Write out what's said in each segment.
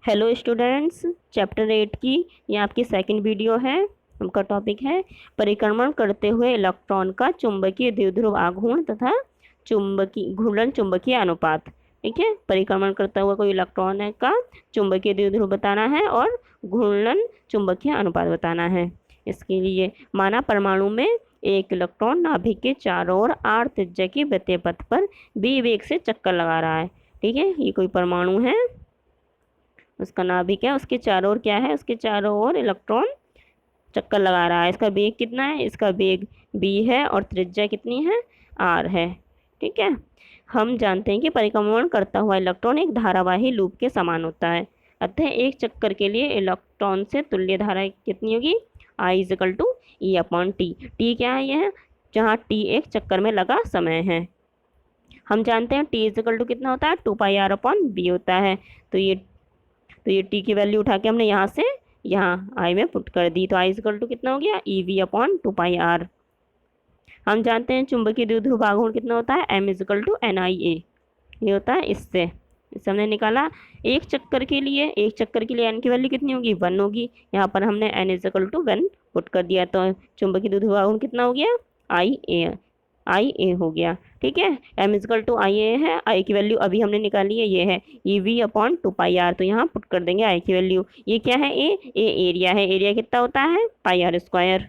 Hello students, chapter 8 की ये आपकी सेकंड वीडियो है। उनका टॉपिक है परिक्रमण करते हुए इलेक्ट्रॉन का चुंबकीय द्विध्रुव आघूर्ण तथा चुंबकीय घूर्णन चुंबकीय अनुपात। ठीक है, परिक्रमण करता हुआ कोई इलेक्ट्रॉन है का चुंबकीय द्विध्रुव बताना है और घूर्णन चुंबकीय अनुपात बताना है। इसके लिए माना परमाणु में एक इलेक्ट्रॉन नाभिक के चारों ओर r त्रिज्या की वृत्तीय पथ पर b वेग से चक्कर लगा रहा है। ठीक है, ये कोई परमाणु है, उसका नाभिक है, उसके चारों ओर क्या है, उसके चारों ओर इलेक्ट्रॉन चक्कर लगा रहा है। इसका वेग कितना है, इसका वेग b है और त्रिज्या कितनी है, r है। ठीक है, हम जानते हैं कि परिक्रमण करता हुआ इलेक्ट्रॉन एक धारावाही लूप के समान होता है। अतः एक चक्कर के लिए इलेक्ट्रॉन से तुल्य धारा कितनी होगी, I equal to E upon T. T क्या है, यह जहाँ t एक चक्कर में लगा समय है। हम जानते हैं t इजिकल टू कितना होता है, 2πr अपॉन बी होता है। तो ये t की वैल्यू उठा के हमने यहाँ से यहाँ i में पुट कर दी, तो i इजिकल टू कितना हो गया, ई वी अपॉन 2πr। हम जानते हैं चुंबकीय द्विध्रुव आघूर्ण कितना होता है, m इजिकल टू NIA, ये होता है इससे हमने निकाला। एक चक्कर के लिए n की वैल्यू कितनी होगी, 1 होगी। यहाँ पर हमने n इजिकल टू 1 पुट कर दिया, तो चुंबकीय द्विध्रुव आघूर्ण कितना हो गया, IA हो गया। ठीक है, m इजिकल टू IA है, I की वैल्यू अभी हमने निकाली है, ये है EV अपॉन 2πr, तो यहाँ पुट कर देंगे I की वैल्यू। ये क्या है, ए एरिया है, एरिया कितना होता है, πr स्क्वायर।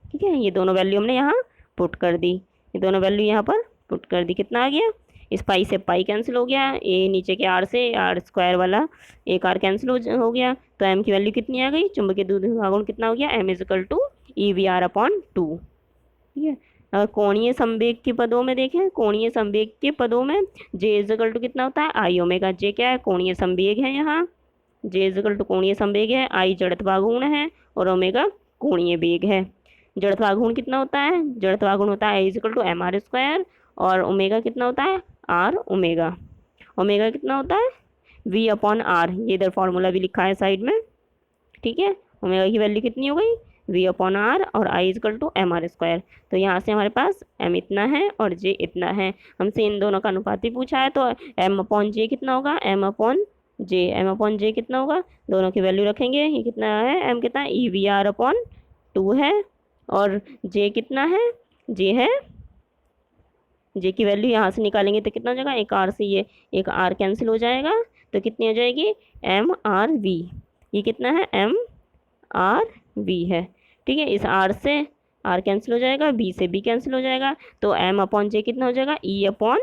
ठीक है, ये दोनों वैल्यू हमने यहाँ पुट कर दी, ये दोनों वैल्यू यहाँ पर पुट कर दी। कितना आ गया, इस पाई से पाई कैंसिल हो गया, ए नीचे के आर से आर स्क्वायर वाला एक आर कैंसिल हो गया, तो एम की वैल्यू कितनी आ गई, चुंबकीय द्विध्रुव आघूर्ण कितना हो गया, M equal to EVR upon 2। ठीक है, अगर कोणीय संवेग के पदों में देखें, कोणीय संवेग के पदों में जे इजिकल टू कितना होता है, आई ओमेगा। जे क्या है, कोणीय संवेग है, यहाँ जे इजिकल टू कोणीय संवेग है, आई जड़त्वाघूर्ण है और ओमेगा कोणीय वेग है। जड़त्वाघूर्ण कितना होता है, जड़त्वाघूर्ण होता है इजिकल टू MR स्क्वायर और ओमेगा कितना होता है, R ओमेगा। ओमेगा कितना होता है, V अपॉन R, ये इधर फॉर्मूला भी लिखा है साइड में। ठीक है, ओमेगा की वैल्यू कितनी हो गई, V अपॉन R और I equal to MR square. तो यहाँ से हमारे पास M इतना है और J इतना है। हमसे इन दोनों का अनुपात ही पूछा है, तो M अपॉन J कितना होगा, M अपॉन J कितना होगा, दोनों की वैल्यू रखेंगे। ये कितना है, M कितना है, EVR अपॉन 2 है और J कितना है, J है, J की वैल्यू यहाँ से निकालेंगे तो कितना हो जाएगा, एक R से ये एक R कैंसिल हो जाएगा, तो कितनी हो जाएगी, MRV। ये कितना है, MRV है। ठीक है, इस R से R कैंसिल हो जाएगा, B से B कैंसिल हो जाएगा, तो M अपॉन J कितना हो जाएगा, E अपॉन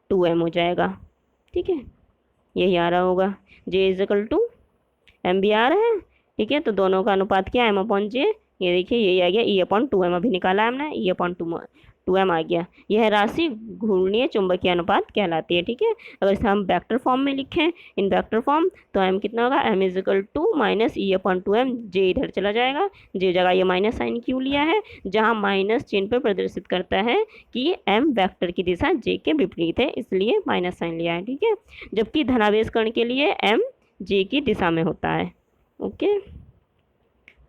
2M हो जाएगा। ठीक है, यही आ रहा होगा, J इजिकल टू M भी आ रहा है। ठीक है, तो दोनों का अनुपात क्या है, M अपॉन J, ये देखिए यही आ गया, E अपॉन 2M अभी निकाला है हमने, E अपॉन 2M आ गया। यह राशि घूर्णीय चुंबकीय अनुपात कहलाती है। ठीक है, अगर इसे हम वेक्टर फॉर्म में लिखें, इन वेक्टर फॉर्म, तो M कितना होगा, M equal to minus E upon 2M। J इधर चला जाएगा, J जगह ये माइनस साइन क्यों लिया है, जहाँ माइनस चिन्ह पर प्रदर्शित करता है कि M वेक्टर की दिशा J के विपरीत है, इसलिए माइनस साइन लिया है। ठीक है, जबकि धनावेश कण के लिए M J की दिशा में होता है। ओके,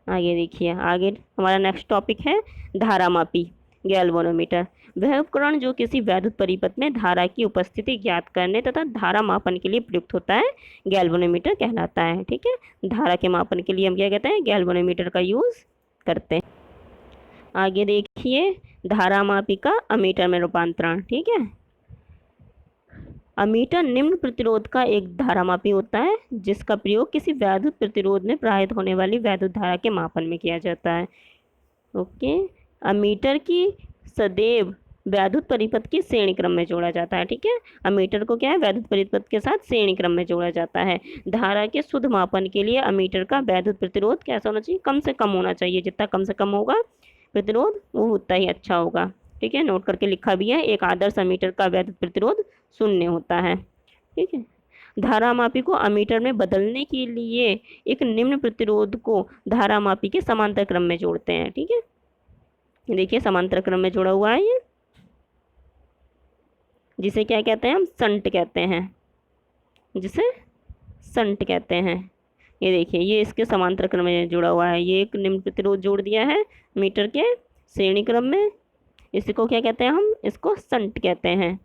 आगे देखिए, आगे हमारा नेक्स्ट टॉपिक है धारामापी गैल्वेनोमीटर। वह उपकरण जो किसी वैद्युत परिपथ में धारा की उपस्थिति ज्ञात करने तथा धारा मापन के लिए प्रयुक्त होता है, गैल्वेनोमीटर कहलाता है। ठीक है, धारा के मापन के लिए हम क्या कहते हैं, गैल्वेनोमीटर का यूज़ करते हैं। आगे देखिए, धारामापी का अमीटर में रूपांतरण। ठीक है, अमीटर निम्न प्रतिरोध का एक धारामापी होता है जिसका प्रयोग किसी वैद्युत प्रतिरोध में प्रवाहित होने वाली वैद्युत धारा के मापन में किया जाता है। ओके, अमीटर की सदैव वैद्युत परिपथ के श्रेणी क्रम में जोड़ा जाता है। ठीक है, अमीटर को क्या है, वैद्युत परिपथ के साथ श्रेणी क्रम में जोड़ा जाता है। धारा के शुद्ध मापन के लिए अमीटर का वैद्युत प्रतिरोध कैसा होना चाहिए, कम से कम होना चाहिए। जितना कम से कम होगा प्रतिरोध वो उतना ही अच्छा होगा। ठीक है, नोट करके लिखा भी है, एक आदर्श अमीटर का वैद्युत प्रतिरोध 0 होता है। ठीक है, धारामापी को अमीटर में बदलने के लिए एक निम्न प्रतिरोध को धारामापी के समांतर क्रम में जोड़ते हैं। ठीक है, देखिए समांतर क्रम में जोड़ा हुआ है ये, जिसे क्या कहते हैं, हम संट कहते हैं, जिसे संट कहते हैं। ये देखिए, ये इसके समांतर क्रम में जुड़ा हुआ है, ये एक निम्न प्रतिरोध जोड़ दिया है मीटर के श्रेणी क्रम में, इसको क्या कहते हैं, हम इसको संट कहते हैं।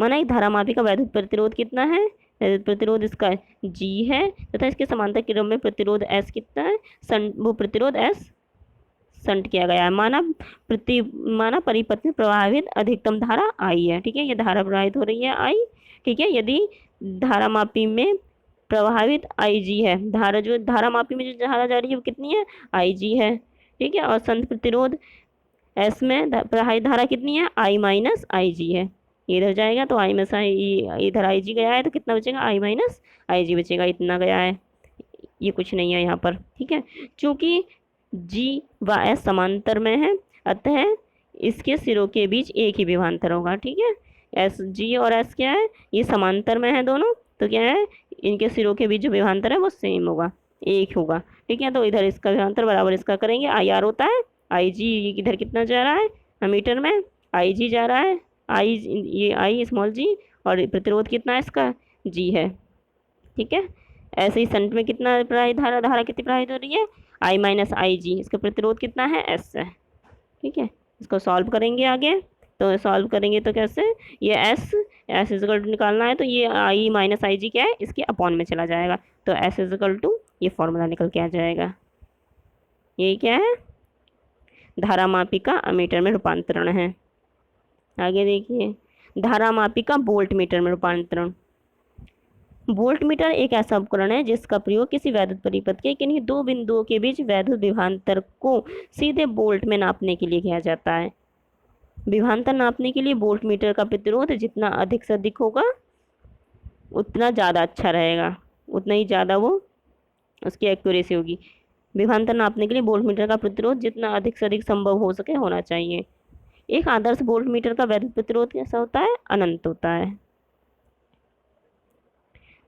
माना एक धारामापी का वैद्युत प्रतिरोध कितना है, प्रतिरोध इसका G है तथा इसके समांतर क्रम में प्रतिरोध S कितना है, वो प्रतिरोध S संट किया गया है। माना परिपथ में प्रवाहित अधिकतम धारा I है। ठीक है, ये धारा प्रवाहित हो रही है I। ठीक है, यदि धारामापी में प्रवाहित IG है, धारामापी में जो धारा जा रही है वो कितनी है, IG है। ठीक है, और संत प्रतिरोध S में प्रवाहित धारा कितनी है, I माइनस IG है। इधर जाएगा तो I माइनस आई, इधर IG गया है तो कितना बचेगा, I माइनस IG बचेगा, इतना गया है, ये कुछ नहीं है यहाँ पर। ठीक है, चूंकि G व S समांतर में है अतः इसके सिरों के बीच एक ही विभवांतर होगा। ठीक है, G और S क्या है, ये समांतर में है दोनों, तो क्या है, इनके सिरों के बीच जो विभवांतर है वो सेम होगा, एक होगा। ठीक है, तो इधर इसका विभवांतर बराबर इसका करेंगे, IR होता है IG, ये इधर कितना जा रहा है मीटर में, IG जा रहा है, ये I स्मॉल g, और प्रतिरोध कितना है इसका, G है। ठीक है, ऐसे ही संट में कितना प्रवाहित धारा कितनी प्रवाहित हो रही है, I माइनस आई जी, इसका प्रतिरोध कितना है, S है। ठीक है, इसको सॉल्व करेंगे आगे, तो सॉल्व करेंगे तो कैसे, ये S इजकल टू निकालना है तो ये I माइनस आई जी क्या है, इसके अपॉन में चला जाएगा, तो S इजकल टू ये फॉर्मूला निकल के आ जाएगा। ये क्या है, धारामापी का अमीटर में रूपांतरण है। आगे देखिए, धारामापी का वोल्ट मीटर में रूपांतरण। वोल्ट मीटर एक ऐसा उपकरण है जिसका प्रयोग किसी वैद्युत परिपथ के किन्हीं दो बिंदुओं के बीच वैद्युत विभवांतर को सीधे वोल्ट में नापने के लिए किया जाता है। विभवांतर नापने के लिए वोल्ट मीटर का प्रतिरोध जितना अधिक से अधिक होगा उतना ज़्यादा अच्छा रहेगा, उतना ही ज़्यादा वो उसकी एक्यूरेसी होगी। विभवांतर नापने के लिए वोल्ट मीटर का प्रतिरोध जितना अधिक से अधिक संभव हो सके होना चाहिए। एक आदर्श वोल्ट मीटर का वैद्युत प्रतिरोध कैसा होता है, अनंत होता है।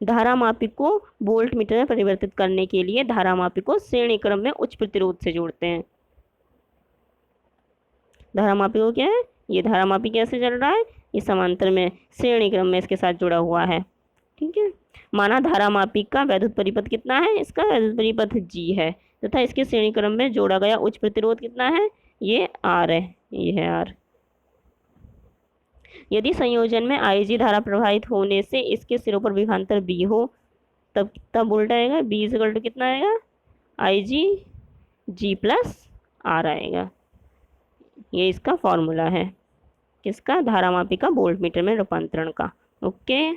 धारामापी को वोल्ट मीटर में परिवर्तित करने के लिए धारामापी को श्रेणी क्रम में उच्च प्रतिरोध से जोड़ते हैं। धारामापी को क्या है, ये धारामापी कैसे चल रहा है, ये समांतर में श्रेणी क्रम में इसके साथ जुड़ा हुआ है। ठीक है, माना धारामापी का वैद्युत परिपथ कितना है, इसका वैद्युत परिपथ G है तथा इसके श्रेणी क्रम में जोड़ा गया उच्च प्रतिरोध कितना है, ये R है, ये है R। यदि संयोजन में IG धारा प्रवाहित होने से इसके सिरों पर विभवांतर B हो तब उल्टा आएगा, B इक्वल टू कितना आएगा, IG G प्लस R आएगा। ये इसका फॉर्मूला है किसका, धारामापी का वोल्ट मीटर में रूपांतरण का। ओके।